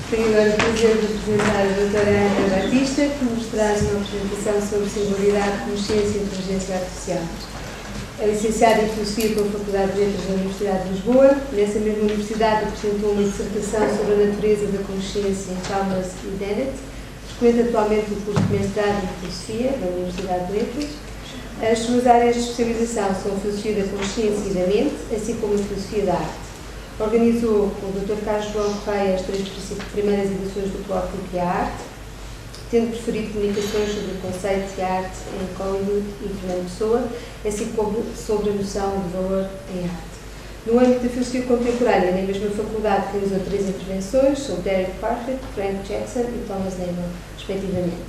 Tenho agora o prazer de apresentar a doutora Ana Batista, que nos traz uma apresentação sobre singularidade, consciência e inteligência artificial. É licenciada em Filosofia pela Faculdade de Letras da Universidade de Lisboa. Nessa mesma universidade apresentou uma dissertação sobre a natureza da consciência em Chalmers e Dennett. Frequenta atualmente o curso de mestrado em Filosofia da Universidade de Letras. As suas áreas de especialização são a Filosofia da Consciência e da Mente, assim como a Filosofia da Arte. Organizou com o Dr. Carlos João Correia as 3 primeiras edições do Colóquio que é a Arte, tendo preferido comunicações sobre o conceito de arte em Collingwood e Fernando Pessoa, assim como sobre a noção de valor em arte. No âmbito da filosofia contemporânea, na mesma faculdade, realizou 3 intervenções sobre Derek Parfit, Frank Jackson e Thomas Nagel, respectivamente.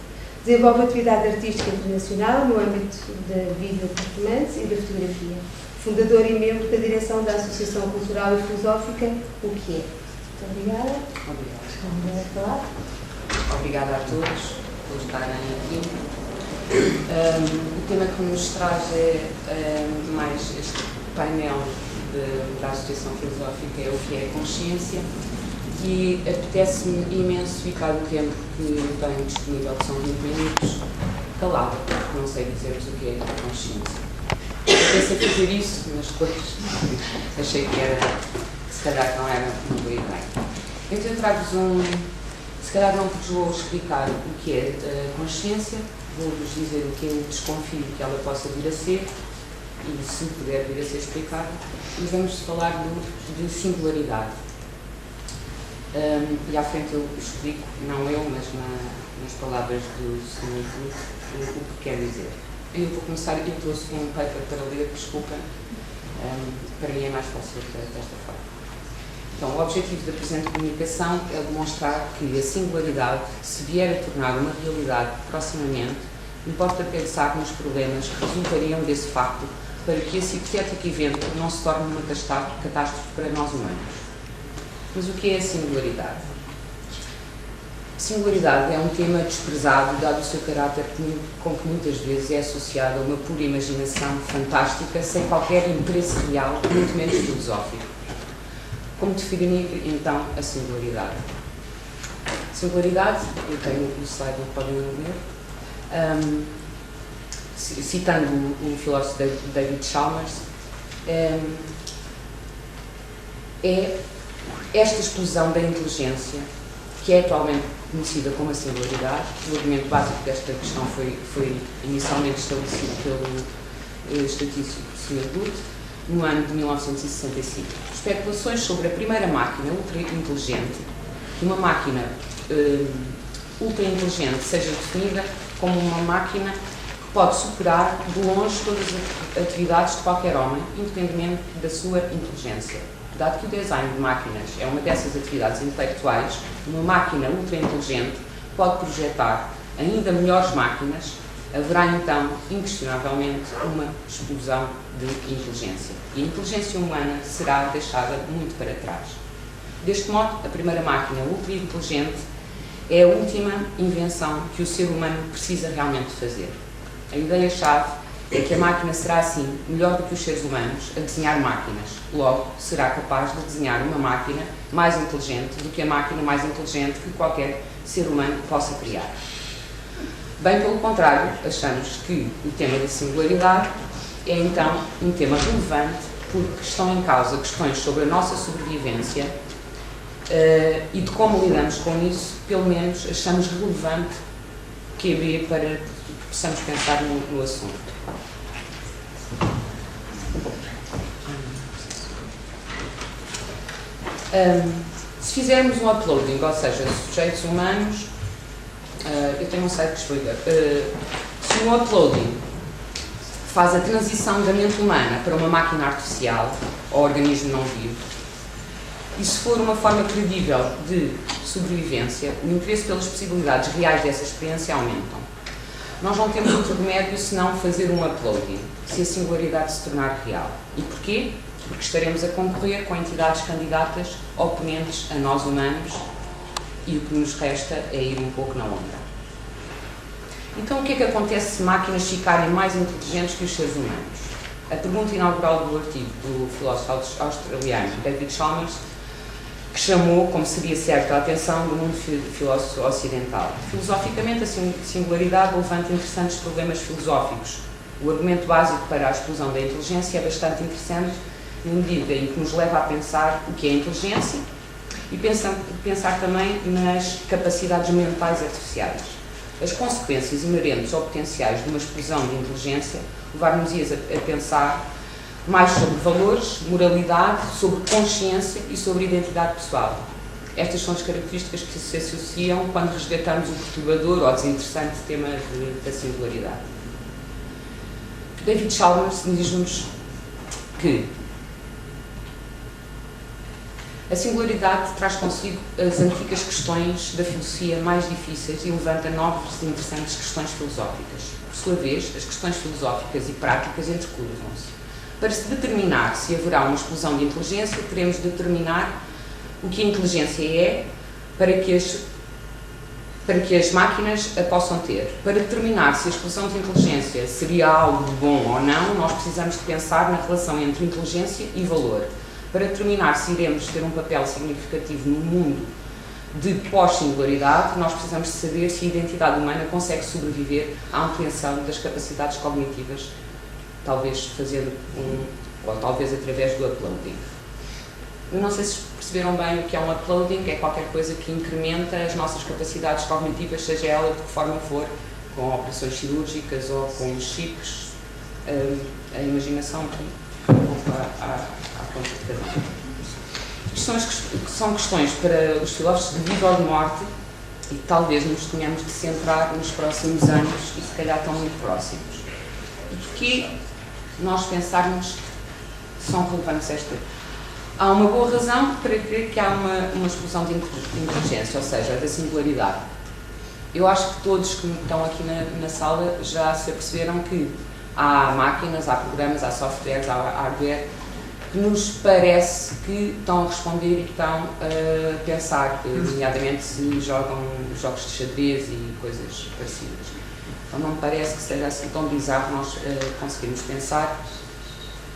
Desenvolve atividade artística internacional no âmbito da vídeo performance e da fotografia. Fundador e membro da direção da Associação Cultural e Filosófica, o que é. Muito obrigada. Obrigada. Obrigada a todos por estarem aqui. O tema que nos traz é mais este painel da Associação Filosófica, é o que é consciência, e apetece-me imenso ficar o tempo que tenho disponível, que são 20 minutos, calada, porque não sei dizer-vos o que é consciência. Eu pensei fazer isso, mas depois achei que se calhar não era uma boa ideia. Então eu trago-vos se calhar não vos vou explicar o que é a consciência, vou-vos dizer o que eu desconfio que ela possa vir a ser, e se puder vir a ser explicada, e vamos falar de singularidade. E à frente eu explico, não eu, mas nas palavras do Sr. Ruth, o que quer dizer. Eu vou começar, eu trouxe um paper para ler, desculpem, para mim é mais fácil desta forma. Então, o objetivo da presente comunicação é demonstrar que a singularidade, se vier a tornar uma realidade proximamente, importa pensar nos problemas que resultariam desse facto para que esse hipotético evento não se torne uma catástrofe para nós humanos. Mas o que é a singularidade? Singularidade é um tema desprezado, dado o seu caráter com que muitas vezes é associado a uma pura imaginação fantástica, sem qualquer interesse real, muito menos filosófico. Como definir, então, a singularidade? Singularidade, eu tenho o slide, não podem ler, citando o filósofo David Chalmers, é esta explosão da inteligência, que é atualmente conhecida como a singularidade. O argumento básico desta questão foi inicialmente estabelecido pelo estatístico Sr. Booth, no ano de 1965. Especulações sobre a primeira máquina ultra-inteligente, que uma máquina ultra-inteligente seja definida como uma máquina que pode superar de longe todas as atividades de qualquer homem, independentemente da sua inteligência. Dado que o design de máquinas é uma dessas atividades intelectuais, uma máquina ultra-inteligente pode projetar ainda melhores máquinas, haverá então, inquestionavelmente, uma explosão de inteligência. E a inteligência humana será deixada muito para trás. Deste modo, a primeira máquina ultra-inteligente é a última invenção que o ser humano precisa realmente fazer. A ideia-chave é que a máquina será, assim, melhor do que os seres humanos a desenhar máquinas. Logo, será capaz de desenhar uma máquina mais inteligente do que a máquina mais inteligente que qualquer ser humano possa criar. Bem pelo contrário, achamos que o tema da singularidade é, então, um tema relevante porque estão em causa questões sobre a nossa sobrevivência e de como lidamos com isso, pelo menos achamos relevante QB para que possamos pensar no assunto. Se fizermos um uploading, ou seja, sujeitos humanos, eu tenho um site que explica, se um uploading faz a transição da mente humana para uma máquina artificial ou organismo não vivo, e se for uma forma credível de sobrevivência, o interesse pelas possibilidades reais dessa experiência aumentam. Nós não temos outro remédio senão fazer um uploading, se a singularidade se tornar real. E porquê? Porque estaremos a concorrer com entidades candidatas oponentes a nós humanos e o que nos resta é ir um pouco na onda. Então, o que é que acontece se máquinas ficarem mais inteligentes que os seres humanos? A pergunta inaugural do artigo do filósofo australiano David Chalmers, que chamou, como seria certo, a atenção do mundo filósofo ocidental. Filosoficamente, a singularidade levanta interessantes problemas filosóficos. O argumento básico para a explosão da inteligência é bastante interessante, na medida em que nos leva a pensar o que é inteligência e pensar também nas capacidades mentais artificiais. As consequências inerentes ou potenciais de uma explosão de inteligência levar-nos a pensar mais sobre valores, moralidade, sobre consciência e sobre identidade pessoal. Estas são as características que se associam quando resgatamos o perturbador ou desinteressante tema da singularidade. David Chalmers diz-nos que a singularidade traz consigo as antigas questões da filosofia mais difíceis e levanta novas e interessantes questões filosóficas. Por sua vez, as questões filosóficas e práticas intercruzam-se. Para se determinar se haverá uma explosão de inteligência, teremos de determinar o que a inteligência é para que as máquinas a possam ter. Para determinar se a explosão de inteligência seria algo bom ou não, nós precisamos de pensar na relação entre inteligência e valor. Para determinar se iremos ter um papel significativo no mundo de pós-singularidade, nós precisamos de saber se a identidade humana consegue sobreviver à ampliação das capacidades cognitivas, talvez ou talvez através do uploading. Eu não sei se perceberam bem o que é um uploading, é qualquer coisa que incrementa as nossas capacidades cognitivas, seja ela de que forma for, com operações cirúrgicas ou com chips, a imaginação à conta de cada um. Isto são questões para os filósofos de vida ou de morte e talvez nos tenhamos de centrar nos próximos anos e se calhar tão muito próximos. E porquê nós pensarmos que são relevantes estas? Há uma boa razão para crer que há uma explosão de inteligência, ou seja, da singularidade. Eu acho que todos que estão aqui na sala já se aperceberam que há máquinas, há programas, há softwares, há hardware que nos parece que estão a responder e que estão a pensar, nomeadamente se jogam jogos de xadrez e coisas parecidas. Então não me parece que seja assim tão bizarro nós conseguirmos pensar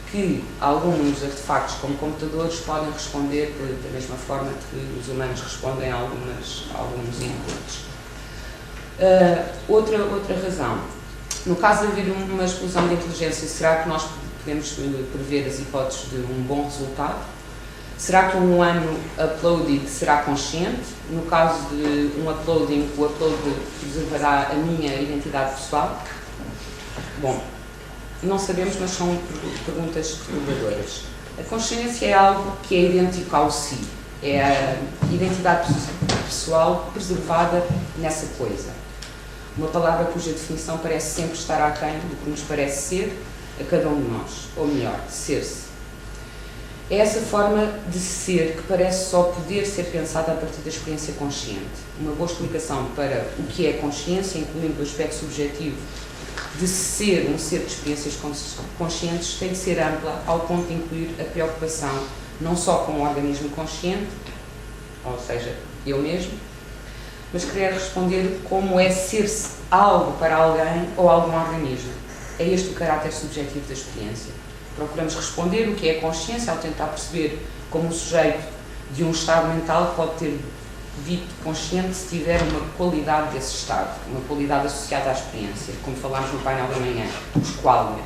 que alguns artefactos como computadores podem responder da mesma forma que os humanos respondem a alguns inputs. Outra razão. No caso de haver uma explosão de inteligência, será que nós podemos prever as hipóteses de um bom resultado? Será que um uploaded será consciente? No caso de um uploading, o upload preservará a minha identidade pessoal? Bom, não sabemos, mas são perguntas perturbadoras. A consciência é algo que é idêntico ao si. É a identidade pessoal preservada nessa coisa. Uma palavra cuja definição parece sempre estar aquém do que nos parece ser a cada um de nós, ou melhor, ser-se. É essa forma de ser que parece só poder ser pensada a partir da experiência consciente. Uma boa explicação para o que é consciência, incluindo o aspecto subjetivo de ser um ser de experiências conscientes, tem de ser ampla ao ponto de incluir a preocupação não só com o organismo consciente, ou seja, eu mesmo, mas querer responder como é ser-se algo para alguém ou algum organismo. É este o caráter subjetivo da experiência. Procuramos responder o que é consciência ao tentar perceber como o sujeito de um estado mental pode ter dito consciente se tiver uma qualidade desse estado, uma qualidade associada à experiência, como falámos no painel da manhã, os qualia.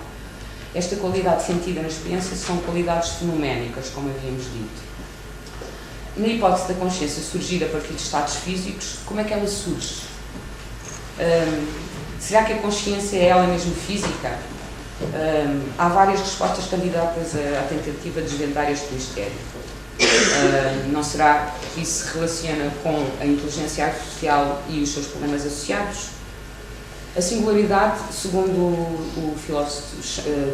Esta qualidade sentida na experiência são qualidades fenoménicas, como havíamos dito. Na hipótese da consciência surgir a partir de estados físicos, como é que ela surge? Será que a consciência é ela mesmo física? Há várias respostas candidatas à tentativa de desvendar este mistério. Não será que isso se relaciona com a inteligência artificial e os seus problemas associados? A singularidade, segundo o filósofo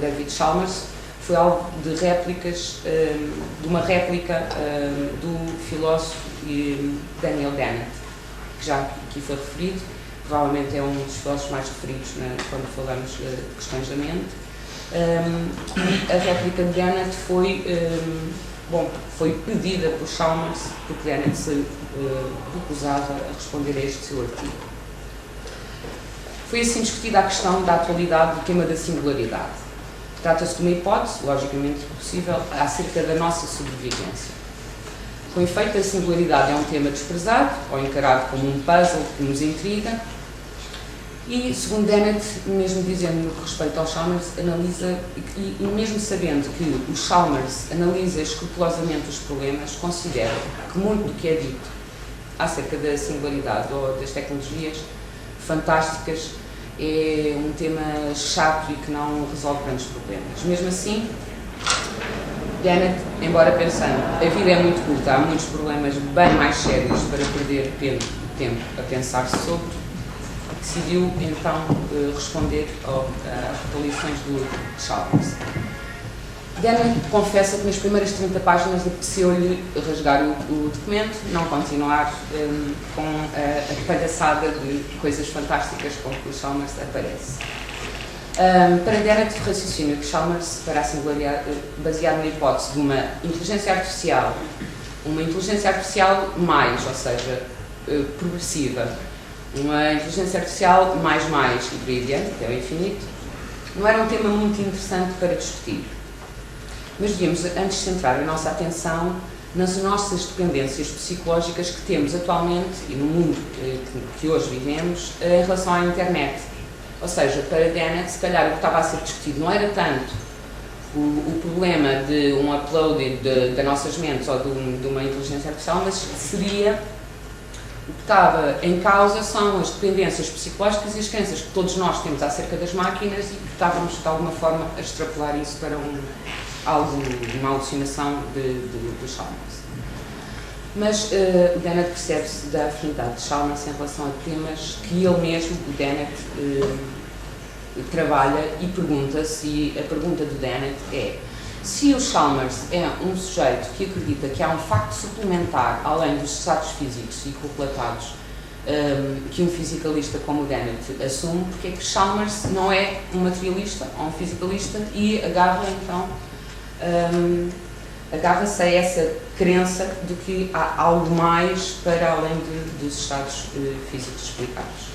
David Chalmers, foi alvo de réplicas, de uma réplica do filósofo Daniel Dennett, que já aqui foi referido, provavelmente é um dos filósofos mais referidos quando falamos de questões da mente. E a réplica de Dennett foi pedida por Chalmers, porque Dennett se recusava a responder a este seu artigo. Foi assim discutida a questão da atualidade do tema da singularidade. Trata-se de uma hipótese, logicamente possível, acerca da nossa sobrevivência. Com efeito, a singularidade é um tema desprezado ou encarado como um puzzle que nos intriga e, segundo Dennett, mesmo dizendo no que respeita ao Chalmers, analisa, e mesmo sabendo que o Chalmers analisa escrupulosamente os problemas, considera que muito do que é dito acerca da singularidade ou das tecnologias fantásticas é um tema chato e que não resolve grandes problemas. Mesmo assim, Dennett, embora pensando, a vida é muito curta, há muitos problemas bem mais sérios para perder tempo a pensar sobre, decidiu então responder às retaliações do Chalmers. Dennett confessa que nas primeiras 30 páginas apeteceu-lhe rasgar o documento, não continuar com a palhaçada de coisas fantásticas com que o Chalmers aparece. Para Dennett, o raciocínio de Chalmers para a singularidade, baseado na hipótese de uma inteligência artificial mais, ou seja, progressiva, uma inteligência artificial mais e brilhante, até ao infinito, não era um tema muito interessante para discutir. Mas devíamos, antes centrar a nossa atenção nas nossas dependências psicológicas que temos atualmente e no mundo que hoje vivemos em relação à internet. Ou seja, para Dennett, se calhar o que estava a ser discutido não era tanto o problema de um upload das nossas mentes ou de uma inteligência artificial, mas seria o que estava em causa são as dependências psicológicas e as crenças que todos nós temos acerca das máquinas e que estávamos de alguma forma a extrapolar isso para uma alucinação do Chalmers. Mas o Dennett percebe-se da afinidade de Chalmers em relação a temas que ele mesmo, o Dennett, trabalha e pergunta-se, e a pergunta do Dennett é: se o Chalmers é um sujeito que acredita que há um facto suplementar, além dos estados físicos e correlatados, que um fisicalista como o Dennett assume, porque é que Chalmers não é um materialista ou um fisicalista e agarra-se a essa crença de que há algo mais para além dos estados físicos explicados.